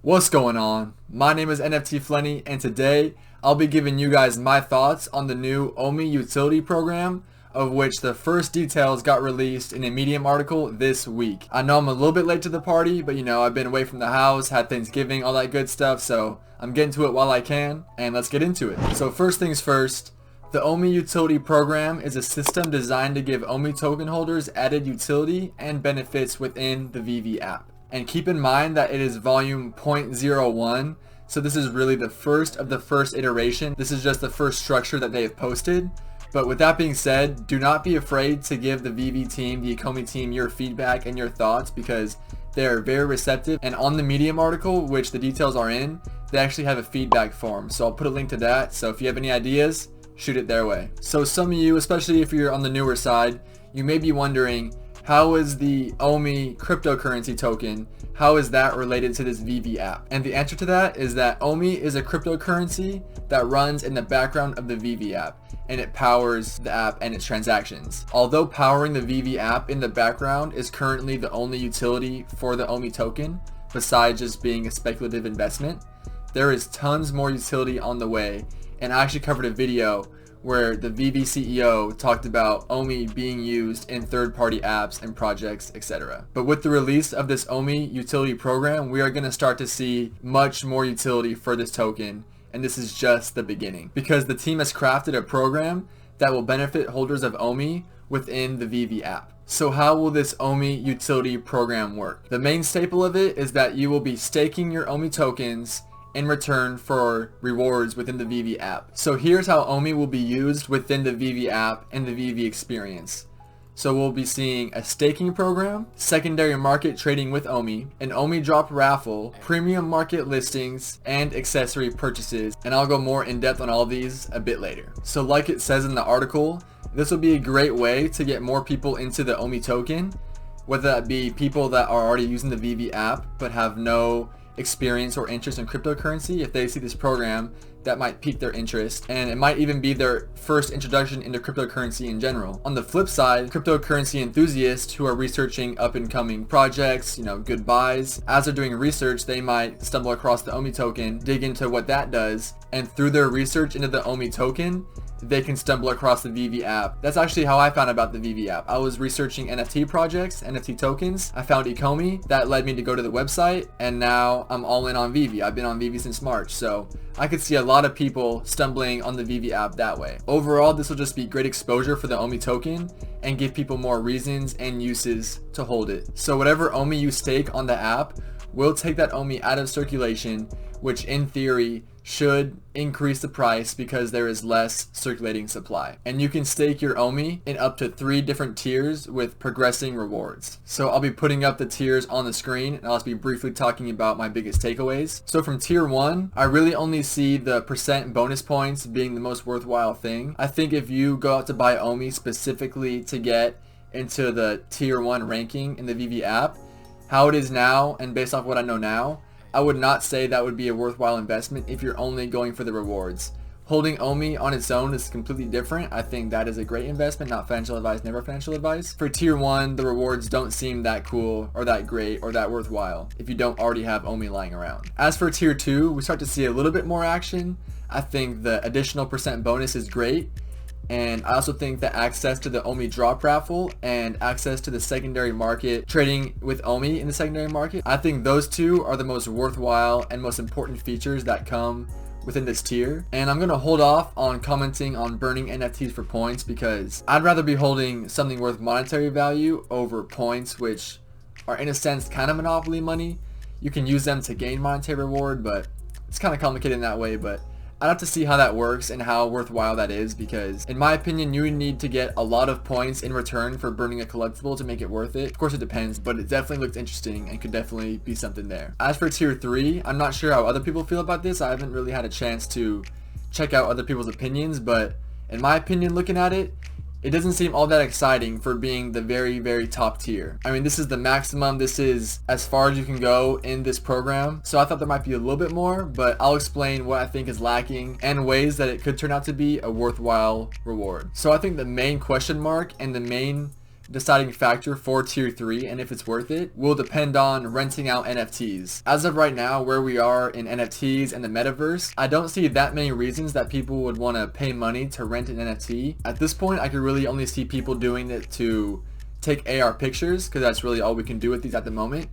What's going on? My name is NFT Flenny, and today I'll be giving you guys my thoughts on the new OMI Utility Program, of which the first details got released in a Medium article this week. I know I'm a little bit late to the party, but I've been away from the house, had Thanksgiving, all that good stuff, so I'm getting to it while I can, and let's get into it. So first things first, the OMI Utility Program is a system designed to give OMI token holders added utility and benefits within the Veve app. And keep in mind that it is volume 0.01, so this is really the first of the first iteration. This is just the first structure that they have posted. But with that being said, do not be afraid to give the Veve team, the Ecomi team, your feedback and your thoughts, because they are very receptive. And on the Medium article, which the details are in, they actually have a feedback form. So I'll put a link to that. So if you have any ideas, shoot it their way. So some of you, especially if you're on the newer side, you may be wondering, how is the OMI cryptocurrency token, how is that related to this Veve app? And the answer to that is that OMI is a cryptocurrency that runs in the background of the Veve app, and it powers the app and its transactions. Although powering the Veve app in the background is currently the only utility for the OMI token, besides just being a speculative investment, there is tons more utility on the way. And I actually covered a video where the Veve CEO talked about OMI being used in third-party apps and projects, etc. But with the release of this OMI Utility Program, we are going to start to see much more utility for this token, and this is just the beginning. Because the team has crafted a program that will benefit holders of OMI within the Veve app. So how will this OMI Utility Program work? The main staple of it is that you will be staking your OMI tokens in return for rewards within the Veve app. So here's how OMI will be used within the Veve app and the Veve experience. So we'll be seeing a staking program, secondary market trading with OMI, an OMI drop raffle, premium market listings, and accessory purchases. And I'll go more in depth on all these a bit later. So like it says in the article, this will be a great way to get more people into the OMI token, whether that be people that are already using the Veve app but have no experience or interest in cryptocurrency. If they see this program, that might pique their interest, and it might even be their first introduction into cryptocurrency in general. On the flip side, cryptocurrency enthusiasts who are researching up and coming projects, good buys, as they're doing research, they might stumble across the OMI token, dig into what that does, and through their research into the OMI token, they can stumble across the Veve app. That's actually how I found about the Veve app. I was researching NFT projects, NFT tokens. I found Ecomi. That led me to go to the website, and now I'm all in on Veve. I've been on Veve since March, so I could see a lot of people stumbling on the Veve app that way. Overall, this will just be great exposure for the OMI token and give people more reasons and uses to hold it. So whatever OMI you stake on the app will take that OMI out of circulation, which in theory should increase the price because there is less circulating supply. And you can stake your OMI in up to 3 different tiers with progressing rewards. So I'll be putting up the tiers on the screen, and I'll just be briefly talking about my biggest takeaways. So from tier 1, I really only see the percent bonus points being the most worthwhile thing. I think if you go out to buy OMI specifically to get into the tier 1 ranking in the Veve app, how it is now and based off what I know now, I would not say that would be a worthwhile investment if you're only going for the rewards. Holding OMI on its own is completely different. I think that is a great investment, not financial advice, never financial advice. For tier 1, the rewards don't seem that cool or that great or that worthwhile if you don't already have OMI lying around. As for tier 2, we start to see a little bit more action. I think the additional percent bonus is great. And I also think that access to the OMI drop raffle and access to the secondary market, trading with OMI in the secondary market, I think those two are the most worthwhile and most important features that come within this tier. And I'm going to hold off on commenting on burning NFTs for points because I'd rather be holding something worth monetary value over points, which are in a sense kind of monopoly money. You can use them to gain monetary reward, but it's kind of complicated in that way. But I'd have to see how that works and how worthwhile that is, because in my opinion you need to get a lot of points in return for burning a collectible to make it worth it. Of course it depends, but it definitely looks interesting and could definitely be something there. As for tier 3, I'm not sure how other people feel about this. I haven't really had a chance to check out other people's opinions, but in my opinion, looking at it, it doesn't seem all that exciting for being the very, very top tier. I mean, this is the maximum. This is as far as you can go in this program. So I thought there might be a little bit more, but I'll explain what I think is lacking and ways that it could turn out to be a worthwhile reward. So I think the main question mark and the main deciding factor for tier 3 and if it's worth it will depend on renting out NFTs. As of right now, where we are in NFTs and the metaverse, I don't see that many reasons that people would want to pay money to rent an NFT. At this point, I could really only see people doing it to take AR pictures, because that's really all we can do with these at the moment.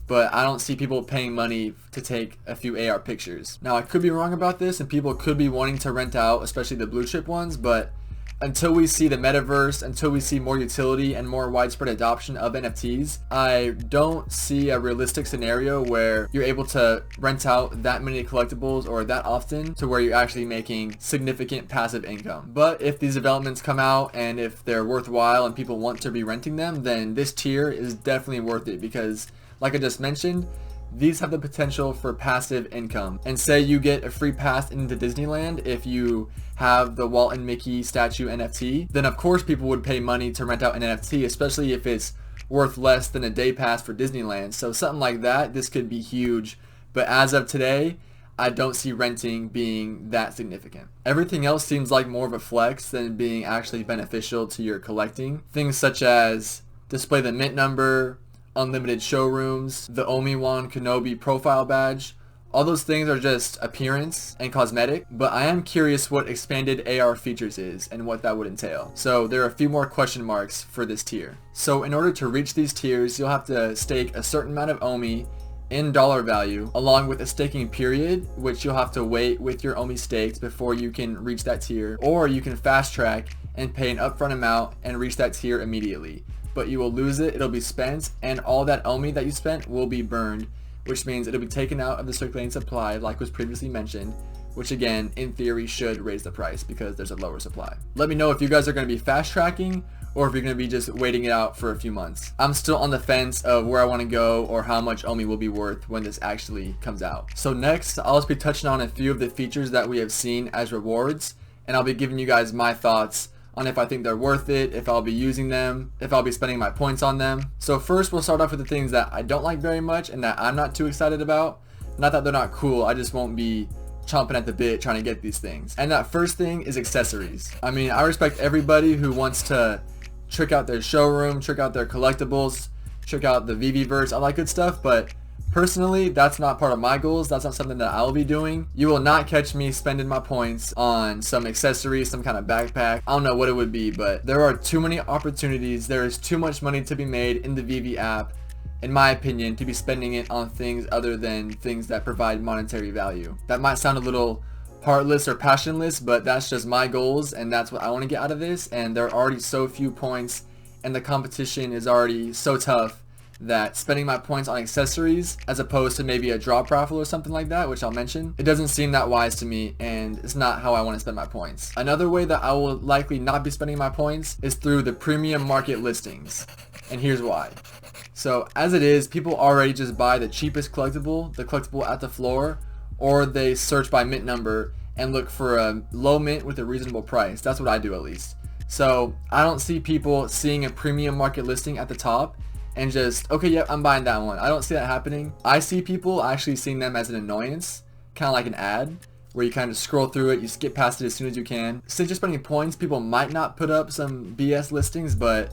But I don't see people paying money to take a few AR pictures. Now, I could be wrong about this, and people could be wanting to rent out, especially the blue chip ones, but until we see the metaverse, until we see more utility and more widespread adoption of NFTs, I don't see a realistic scenario where you're able to rent out that many collectibles or that often to where you're actually making significant passive income. But if these developments come out and if they're worthwhile and people want to be renting them, then this tier is definitely worth it, because like I just mentioned, these have the potential for passive income. And say you get a free pass into Disneyland if you have the Walt and Mickey statue NFT, then of course people would pay money to rent out an NFT, especially if it's worth less than a day pass for Disneyland. So something like that, this could be huge. But as of today, I don't see renting being that significant. Everything else seems like more of a flex than being actually beneficial to your collecting. Things such as display the mint number, unlimited showrooms, the OMI-One Kenobi profile badge. All those things are just appearance and cosmetic, but I am curious what expanded AR features is and what that would entail. So there are a few more question marks for this tier. So in order to reach these tiers, you'll have to stake a certain amount of OMI in dollar value, along with a staking period, which you'll have to wait with your OMI staked before you can reach that tier, or you can fast track and pay an upfront amount and reach that tier immediately. But you will lose it, it'll be spent, and all that OMI that you spent will be burned, which means it'll be taken out of the circulating supply like was previously mentioned, which again, in theory, should raise the price because there's a lower supply. Let me know if you guys are going to be fast tracking or if you're going to be just waiting it out for a few months. I'm still on the fence of where I want to go or how much OMI will be worth when this actually comes out. So next, I'll just be touching on a few of the features that we have seen as rewards, and I'll be giving you guys my thoughts on if I think they're worth it, if I'll be using them, if I'll be spending my points on them. So first, we'll start off with the things that I don't like very much and that I'm not too excited about. Not that they're not cool, I just won't be chomping at the bit trying to get these things. And that first thing is accessories. I mean, I respect everybody who wants to trick out their showroom, trick out their collectibles, trick out the Veveverse, all that good stuff, but personally, that's not part of my goals. That's not something that I'll be doing. You will not catch me spending my points on some accessory, some kind of backpack. I don't know what it would be, but there are too many opportunities. There is too much money to be made in the Veve app, in my opinion, to be spending it on things other than things that provide monetary value. That might sound a little heartless or passionless, but that's just my goals and that's what I want to get out of this. And there are already so few points and the competition is already so tough that spending my points on accessories as opposed to maybe a drop raffle or something like that, which I'll mention, it doesn't seem that wise to me and it's not how I want to spend my points. Another way that I will likely not be spending my points is through the premium market listings, and here's why. So as it is, people already just buy the cheapest collectible, the collectible at the floor, or they search by mint number and look for a low mint with a reasonable price. That's what I do, at least. So I don't see people seeing a premium market listing at the top and just, okay, yep, I'm buying that one. I don't see that happening. I see people actually seeing them as an annoyance, kind of like an ad, where you kind of scroll through it, you skip past it as soon as you can. Since you're spending points, people might not put up some BS listings, but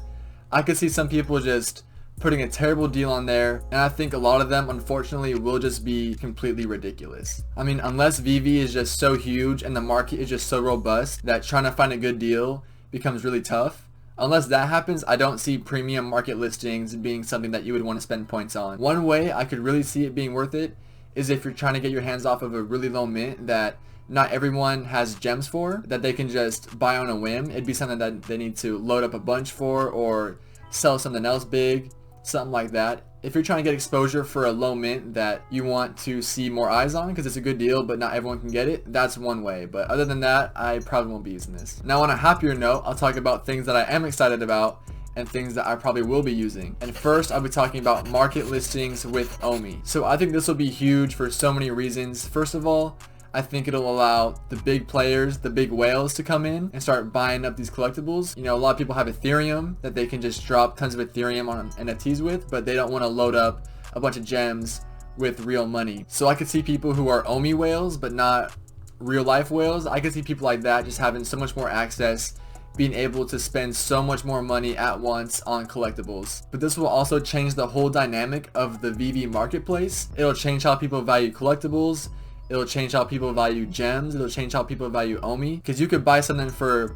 I could see some people just putting a terrible deal on there, and I think a lot of them, unfortunately, will just be completely ridiculous. I mean, unless Veve is just so huge and the market is just so robust that trying to find a good deal becomes really tough, unless that happens, I don't see premium market listings being something that you would want to spend points on. One way I could really see it being worth it is if you're trying to get your hands off of a really low mint that not everyone has gems for, that they can just buy on a whim. It'd be something that they need to load up a bunch for or sell something else big, something like that. If you're trying to get exposure for a low mint that you want to see more eyes on because it's a good deal but not everyone can get it, that's one way. But other than that, I probably won't be using this. Now on a happier note, I'll talk about things that I am excited about and things that I probably will be using. And first, I'll be talking about market listings with OMI. So I think this will be huge for so many reasons. First of all, I think it'll allow the big players, the big whales, to come in and start buying up these collectibles. You know, a lot of people have Ethereum that they can just drop tons of Ethereum on NFTs with, but they don't want to load up a bunch of gems with real money. So I could see people who are OMI whales but not real life whales. I could see people like that just having so much more access being able to spend so much more money at once on collectibles. But this will also change the whole dynamic of the Veve marketplace. It'll change how people value collectibles. It'll change how people value gems. It'll change how people value OMI. Because you could buy something for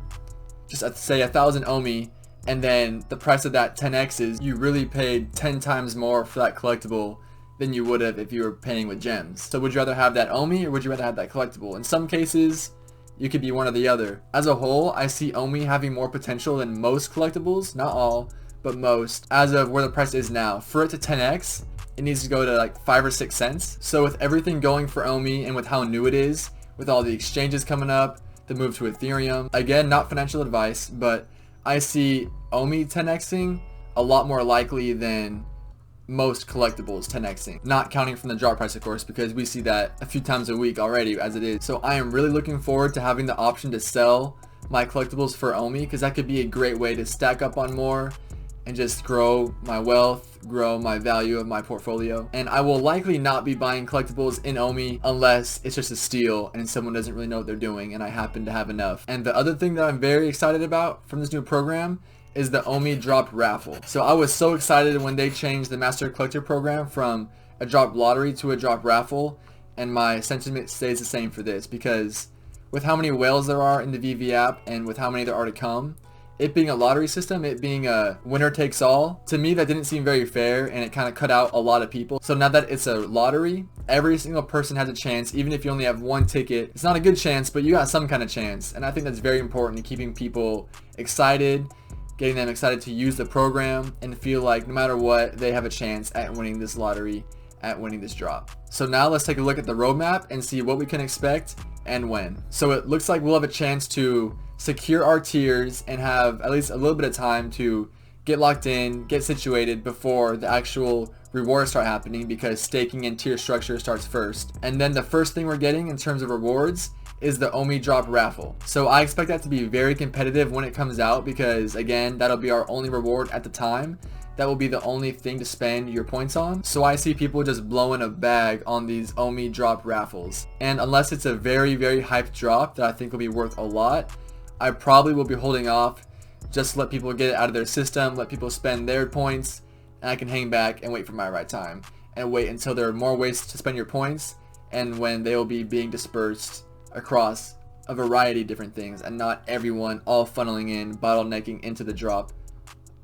just say 1,000 OMI, and then the price of that 10x is you really paid 10 times more for that collectible than you would have if you were paying with gems. So would you rather have that OMI or would you rather have that collectible? In some cases, you could be one or the other. As a whole, I see OMI having more potential than most collectibles, not all, but most, as of where the price is now. For it to 10x, it needs to go to like 5 or 6 cents. So with everything going for OMI and with how new it is, with all the exchanges coming up, the move to Ethereum, again, not financial advice, but I see OMI 10xing a lot more likely than most collectibles 10xing, not counting from the drop price, of course, because we see that a few times a week already as it is. So I am really looking forward to having the option to sell my collectibles for OMI, because that could be a great way to stack up on more and just grow my wealth, grow my value of my portfolio. And I will likely not be buying collectibles in OMI unless it's just a steal and someone doesn't really know what they're doing and I happen to have enough. And the other thing that I'm very excited about from this new program is the OMI dropped raffle. So I was so excited when they changed the Master Collector program from a drop lottery to a drop raffle, and my sentiment stays the same for this, because with how many whales there are in the Veve app and with how many there are to come, it being a lottery system, it being a winner takes all, to me that didn't seem very fair, and it kind of cut out a lot of people. So now that it's a lottery, every single person has a chance. Even if you only have one ticket, it's not a good chance, but you got some kind of chance. And I think that's very important in keeping people excited, getting them excited to use the program and feel like no matter what, they have a chance at winning this lottery, at winning this drop. So now let's take a look at the roadmap and see what we can expect and when. So it looks like we'll have a chance to secure our tiers and have at least a little bit of time to get locked in, get situated before the actual rewards start happening, because staking and tier structure starts first. And then the first thing we're getting in terms of rewards is the OMI drop raffle. So I expect that to be very competitive when it comes out, because again, that'll be our only reward at the time. That will be the only thing to spend your points on. So I see people just blowing a bag on these OMI drop raffles. And unless it's a very, very hyped drop that I think will be worth a lot, I probably will be holding off just to let people get it out of their system, let people spend their points, and I can hang back and wait for my right time and wait until there are more ways to spend your points and when they will be being dispersed across a variety of different things and not everyone all funneling in, bottlenecking into the drop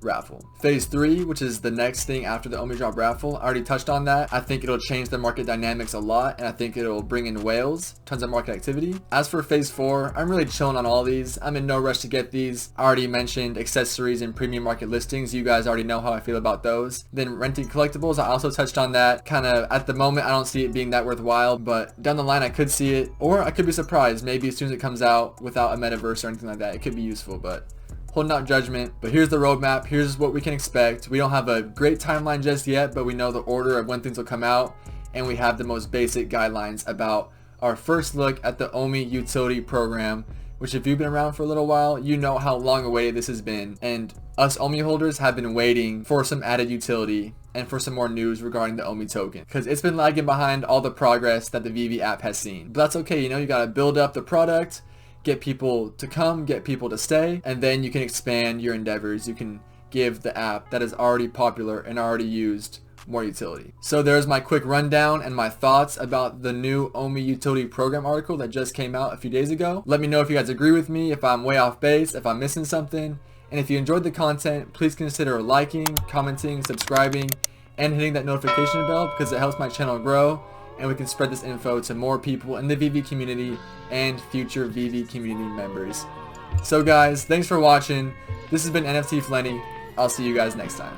raffle. Phase 3, which is the next thing after the OMI drop raffle, I already touched on that. I think it'll change the market dynamics a lot, and I think it'll bring in whales, tons of market activity. As for phase 4, I'm really chilling on all these. I'm in no rush to get these. I already mentioned accessories and premium market listings. You guys already know how I feel about those. Then renting collectibles, I also touched on that. Kind of at the moment, I don't see it being that worthwhile, but down the line I could see it, or I could be surprised. Maybe as soon as it comes out without a metaverse or anything like that, it could be useful, but holding out judgment. But here's the roadmap. Here's what we can expect. We don't have a great timeline just yet, but we know the order of when things will come out, and we have the most basic guidelines about our first look at the OMI Utility Program, which if you've been around for a little while, you know how long awaited this has been. And us OMI holders have been waiting for some added utility and for some more news regarding the OMI token, because it's been lagging behind all the progress that the Veve app has seen. But that's okay, you know, you gotta build up the product, get people to come, get people to stay, and then you can expand your endeavors. You can give the app that is already popular and already used more utility. So there's my quick rundown and my thoughts about the new OMI Utility Program article that just came out a few days ago. Let me know if you guys agree with me, if I'm way off base, if I'm missing something, and if you enjoyed the content, please consider liking, commenting, subscribing, and hitting that notification bell, because it helps my channel grow and we can spread this info to more people in the Veve community and future Veve community members. So guys, thanks for watching. This has been NFT Flenny. I'll see you guys next time.